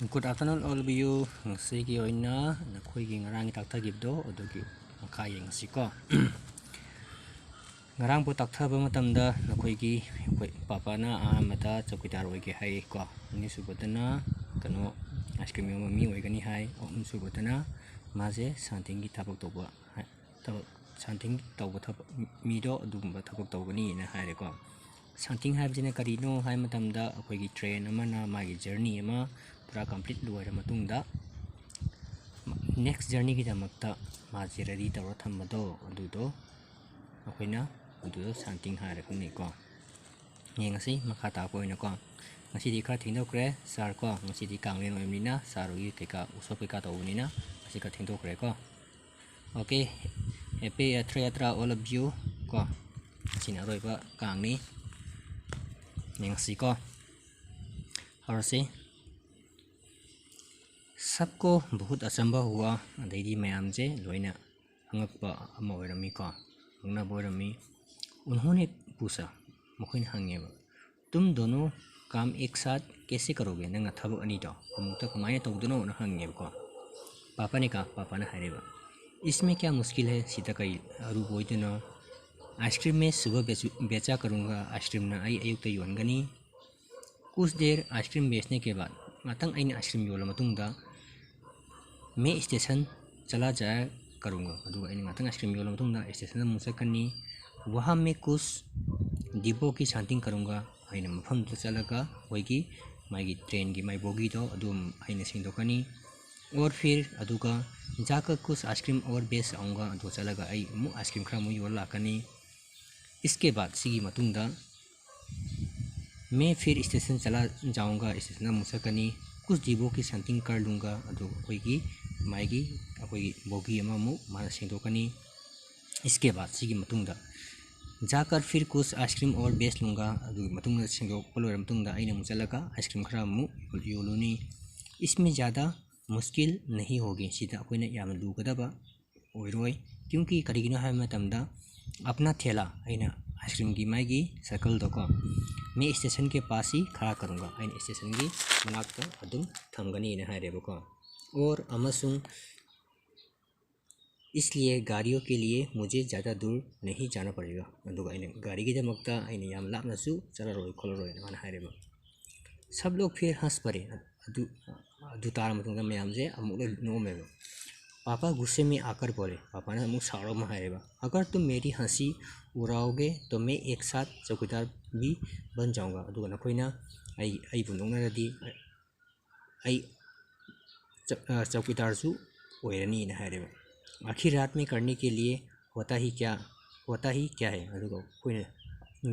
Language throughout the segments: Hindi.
Good afternoon all of you. Ngasi oina nakoi gi ngarang takta gibdo odogi maka yeng siko. Ngarang bu takta ba matamda nakoi gi papa na mata chokidar oi gi hai ko. Ni subotana kano ice cream yo mi oi gani hai. Subotana maje santing gi tabak toba. Tabak santing toba tabak mi do dum ba tabak toba ni na hai ko. Santing hai bjene karino hai matamda akoi gi train amana magi journey ama पूरा कंप्लीट लोयर मतुंगदा नेक्स्ट जर्नी की दमकता माजे रेडी तौर थम्मदो अदुदो अखोइना अदुदो सांटिंग हारखनि को येंगसि मखा ताको इना को ngasi di kha thindokre sar ko ngasi di kanglen oimnina sarugi keka usop keka tawunina ngasi ka thindokre ko okay happy yatra all of you ko sina roiba kangni yengsi ko और से सबको बहुत अचंबा हुआ अदेदी मैम से लोइना हंगपा अमोरमी को हंगना बोरमी उन्होंने पूछा मुखिन हंगेबा तुम दोनों काम एक साथ कैसे करोगे नंगा थबक अनी तो अमुक तक मायने तौदनो न हंगेब को पापा ने कहा पापा ने हरेबा इसमें क्या मुश्किल है सीता कई अरु बोइदनो आइसक्रीम में सुबह बेचा करूँगा आइसक्रीम ना आई अयुक्त योनगनी कुछ देर आइसक्रीम बेचने के बाद मतंग आइन आइसक्रीम योला मतुंगदा मैं स्टेशन चला जाया करूँगा अदुगा आइन मतंग आइसक्रीम योला मतुंगदा स्टेशन मुसकनी वहाँ मैं कुछ डिपो की शांतिंग करूँगा आइन मफम तो चलगा होगी मागी ट्रेन की माई बोगी तो अदुम आइन सिंदोकनी और फिर अदुगा जाकर कुछ आइसक्रीम और बेच आऊँगा अदु चलगा आई मु आइसक्रीम खरा मु योला लाकनी इसके बाद सिगी मतुंगदा मैं फिर स्टेशन चला जाऊंगा स्टेशन मुसकनी कुछ डिबो की शांतिंग कर लूँगा अदु अखोइगी माइगी अखोइगी बोगी अममु माना सिंदोकनी इसके बाद सिगी मतुंगदा जाकर फिर कुछ आइसक्रीम और बेच लूँगा अदु मतुंगदा सिंदोक पलोर मतुंगदा आइना मुचलगा आइसक्रीम खरा मु योलुनी इसमें ज़्यादा मुश्किल नहीं होगी सीधा अखोइना याम लुगदबा ओइरोय क्योंकि करिगिनो है मतमदा अपना थैला आइना आइसक्रीम की माइगी सर्कल दको मैं स्टेशन के पास ही खड़ा करूँगा आइन स्टेशन की मनाक्ता अदुम थमगनी न हारेबको और अमसुंग इसलिए गाड़ियों के लिए मुझे ज़्यादा दूर नहीं जाना पड़ेगा अदुगा आइन गाड़ी की दमकता आइन याम लापनसु चला रोय खोलरोय न हारेबो सब लोग फिर हंस पड़े अदु तार मतुंगा मैम जे अमुक नो मेबो पापा गुस्से में आकर बोले पापा ने मुझ सारो में हारेबा अगर तुम मेरी हंसी उड़ाओगे तो मैं एक साथ चौकीदार भी बन जाऊंगा अदुगा नखोइना आई बुंदोंगनादी आई चौकीदार सु ओइरनी न हारेबा आखिर रात में करने के लिए होता ही क्या है अदुगा कोइना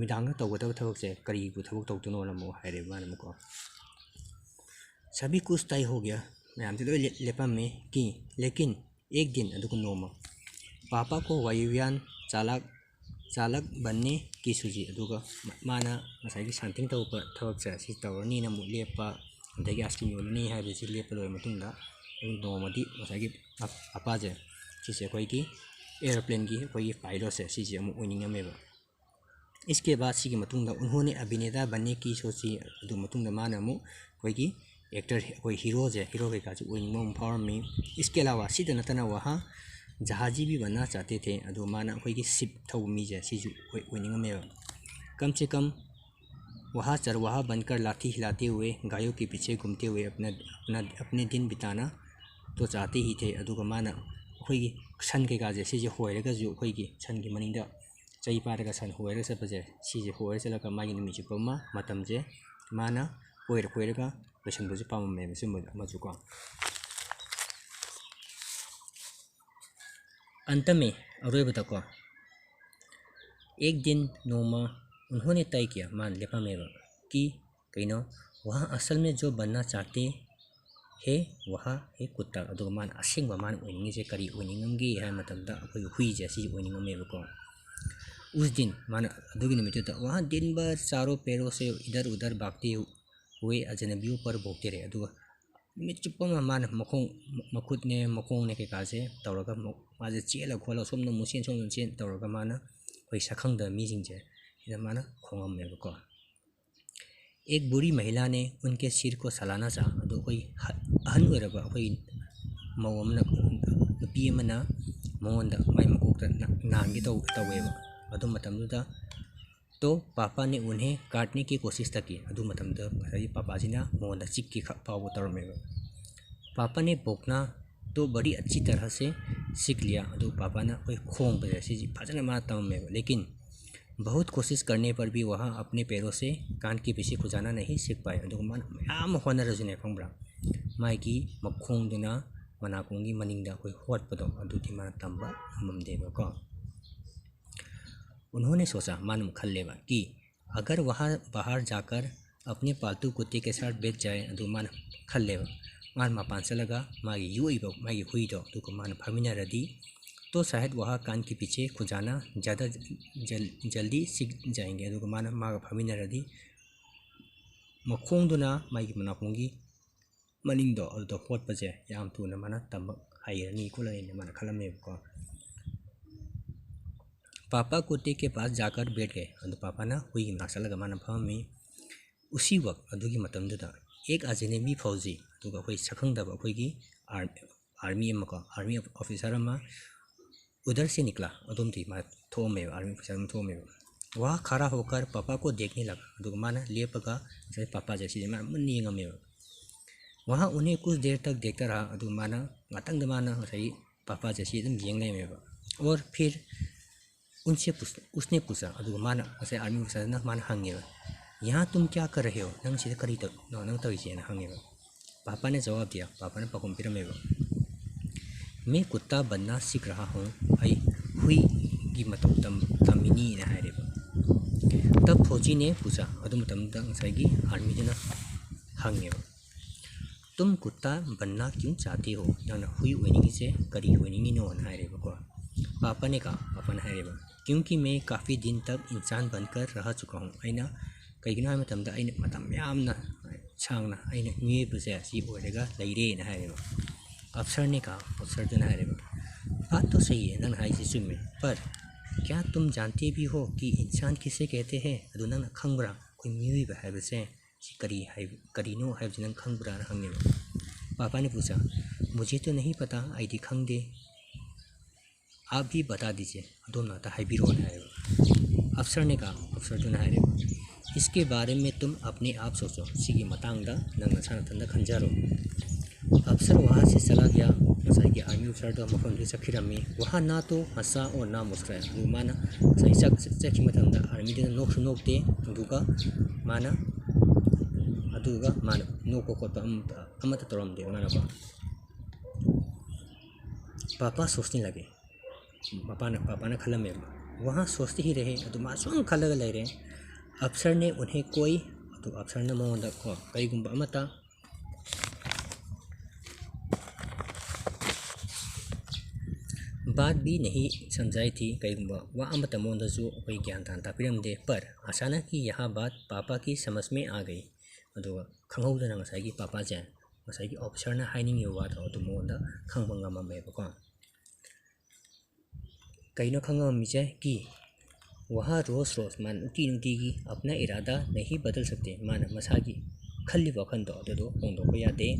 मिदांग तौगदब थबक से करी बु थबक तौदनो नमो हारेबा नमको सभी कुछ तय हो गया मैम तो लेपा में कि लेकिन एक दिन अदुग नोमा पापा को वायुयान चालक बनने की सूझी अदुगा माना मसाई शांतिंग तौप थबक से तौरनी नमु लेपा अदगी आइसक्रीम योलनी है बेसी लेपा लोय मतुंगदा नोमदी मसाई अपाजे सिसे कोई एयरप्लेन की कोई पायलट से सिसे अमु ओइनिंगमेबा इसके बाद सिगी मतुंगदा उन्होंने अभिनेता बनने की सोची अदु मतुंगदा माना अमु कोई एक्टर कोई हीरो के काज ओइनिंग पावर में इसके अलावा सीधा नतना वहाँ जहाजी भी बनना चाहते थे अदु माना कोई शिप थौ मी जे सिजु ओइनिंग में कम से कम वहाँ चरवाहा बनकर लाठी हिलाते हुए गायों के पीछे घूमते हुए अपने दिन बिताना तो चाहते ही थे अदुगा माना कोई सन के काज सिजे होयरगा जो कोई सन की मनिंदा चई पारगा सन होयरगा सपजे सिजे होयर चलका मागी निमि चुपमा मतम जे माना होयरगा पेशन बुझे पाम में से मजुको अंत में अरोय को एक दिन नोमा उन्होंने तय किया मान लेपा में कि कहीं वहाँ असल में जो बनना चाहते है वहाँ है कुत्ता अदुगा मान असेंग मान ओइनिंग जे करी ओइनिंगमगी है मतमदा अखोई हुई जैसी ओइनिंग में को उस दिन मान अदुगी निमित्त वहाँ दिन भर चारों पैरों से इधर उधर भागते हुए अजनबियों पर भोगते रहे अदुगा मिचुपमा मान मखुद ने मखों ने के काजे तौरगा माजे चेला खोला सोमनो मुसेन सोमनो चेन तौरगा माना कोई सखंग द मीजिंग जे इदा माना खोंगम मेबको एक बुरी महिला ने उनके सिर को सलाना चाहा अदो कोई अहन ओइरबा कोई मौ अमना नुपी अमना मोंदा माई मकोकता नांगी तवेबा अदो मतमदुदा तो पापा ने उन्हें काटने की कोशिश तक की अदो मतमदा पापा जिना मोंदा चिक्की फाव तौरमेबा पापा ने बोकना तो बड़ी अच्छी तरह से सीख लिया अदो पापा ना कोई खोंग बजे फजन मार तमेबा लेकिन बहुत कोशिश करने पर भी वह अपने पैरों से कान के पीछे खुजाना नहीं सीख पाए अदो मान याम होनरजुने खंब्रा माइकी मखोंगदुना मनाकोंगी मनिंगदा कोई होटपदो अदुदी मान तंबा हममदेबको उन्होंने सोचा मान खल्लेबा कि अगर वह बाहर जाकर अपने पालतू कुत्ते के साथ बैठ जाए अदु मान खल्लेबा मान मपान चलगा मागी युइबो मागी हुइदो अदुको मान फमिनारदी तो शायद वह कान के पीछे खुजाना ज़्यादा जल्दी सीख जाएंगे अदुको मान मागा फमिनारदी मखोंगदुना मागी मनाकोंगी मनिंगदो अदुदो होटपजे याम तुना माना तंबा हायरनी कोलाने माना खलमेबको पापा कुत्ते के पास जाकर बैठ गए अदु पापा ना हुई नासलगा माना फमी उसी वक्त अदुगी मतमदुदा एक अजनबी फौजी अदुगा कोई सखंगदबा कोई आर्मी ऑफिसर अमा उधर से निकला अदुमती मा थोमे आर्मी ऑफिसर थोमे वह खड़ा होकर पापा को देखने लगा अदुगा माना लेपगा जैसे पापा जैसे माना मुन्नी यंगमेबा वहाँ उन्हें कुछ देर तक देखता रहा अदु माना मतंग माना सही पापा जैसे एकदम यंगलेमेबा और फिर उसने पूछा अदु माना ऐसे आर्मी ऑफिसर ना माना हंगेबा यहाँ तुम क्या कर रहे हो नंग सिदा करी तक नंग तविसे ना हंगेबा पापा ने जवाब दिया पापा ने पकुम पिरमेबा मैं कुत्ता बनना सीख रहा हूँ आई हुई की मतौ तमिनी ना हायरेबा तब फौजी ने पूछा अदु मतमदा ngसाइगी आर्मी जना हंगेबा तुम कुत्ता बनना क्यों चाहते हो नंग हुई ओइनिंगी से करी ओइनिंगी नो ना हायरेबा को पापा ने कहा पापा ने हायरेबा क्योंकि मैं काफ़ी दिन तक इंसान बनकर रह चुका हूँ अना कईगनो मतमदा अने मतम यामना सांगना अने मिएबसे सी ओइरेगा लेरे ना हायरेबा अफसर ने कहा अफसर दुना हायरेबा बात तो सही है नंग हाइसे चुम्मे पर क्या तुम जानते भी हो कि इंसान किसे कहते हैं अदु नंग खंगब्रा कोई मिएबा हायबसे सी करीनो हायबसे नंग खंगब्रा ना हंगेबा पापा ने पूछा मुझे तो नहीं पता आईडी खंगदे आप भी बता दीजिए अदो नाता हाइबिरो हायरेबा अफसर ने कहा अफसर दुना हायरेबा इसके बारे में तुम अपने आप सोचो सिगी मतांगदा नंग नसाना तंदा खंजारो अफसर वहाँ से चला गया नसाई के आर्मी अफसर तो मफम से सखिरमी वहाँ ना तो हंसा और ना मुस्कुराया माना सही चखी मतंदा आर्मी दे नोक नोकते अदुगा माना नोको खोटपा अमत तोरमदे माना पापा सोचने लगे पापा ने खलमे वहाँ सोचते ही रहे अदु मासूम खलग ले रहे अफसर ने उन्हें कोई अदु अफसर ने मोंदा को कईगुंबा अमता बात भी नहीं समझाई थी कईगुंबा वह अमता मोंदा जो कोई ज्ञान दान तापिरमदे पर अचानक ही यह बात पापा की समझ में आ गई अदु खंगौदना ngसाई पापा जे ngसाई ऑफिसर ने हाइनिंग बात अदु मोंदा खंगबा ngamameबको कईनो खंगमिजे कि वह रोज मान नुटी की अपना इरादा नहीं बदल सकते मान मसा की खल्ली वखन तो अदो होंदोको यादे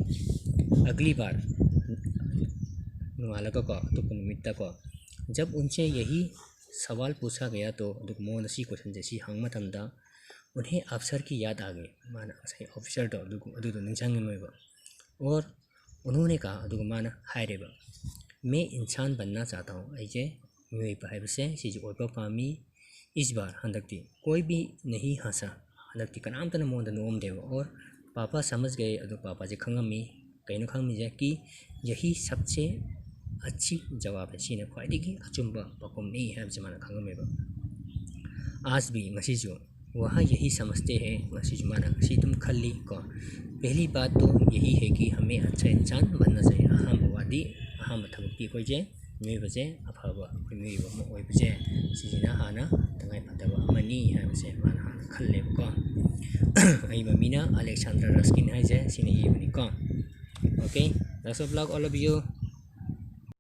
अगली बार नुआलका को तो निमित्ता को जब उनसे यही सवाल पूछा गया तो मोनसी क्वेश्चन जैसी हंग मतमदा उन्हें अफसर की याद आ गई मान सही ऑफिसर तो अदो निंचांगमेबा और उन्होंने कहा अदो मान हायरेबा मैं इंसान बनना चाहता हूँ ऐसे मियोइबा हायबसे सिजी ओइबा पामी इस बार हंदकती कोई भी नहीं हंसा हंदकती कनामतना मोंदा नोमदेबा और पापा समझ गए अदो पापा जे खंगमी कईनो खंगमिजे कि यही सबसे अच्छी जवाब है सीने ख्वाइदिगी अचुंबा पकुम नहीं है जमाना खंगमेबा आज भी मसीजो वहाँ यही समझते हैं मसीज माना सी तुम खल्ली को पहली बात तो यही है कि हमें अच्छा इंसान बनना चाहिए अहमवादी अहम थबकी कोई जे मियोइबसे अफाबा मियोइबा म ओइबसे सिजिना हाना तंगाई फतबा मनी हायबसे माना हाना खल्लेबको अइबा मीना अलेक्जेंडर रस्किन हाइजे सिने येबनिको okay that's all vlog all of you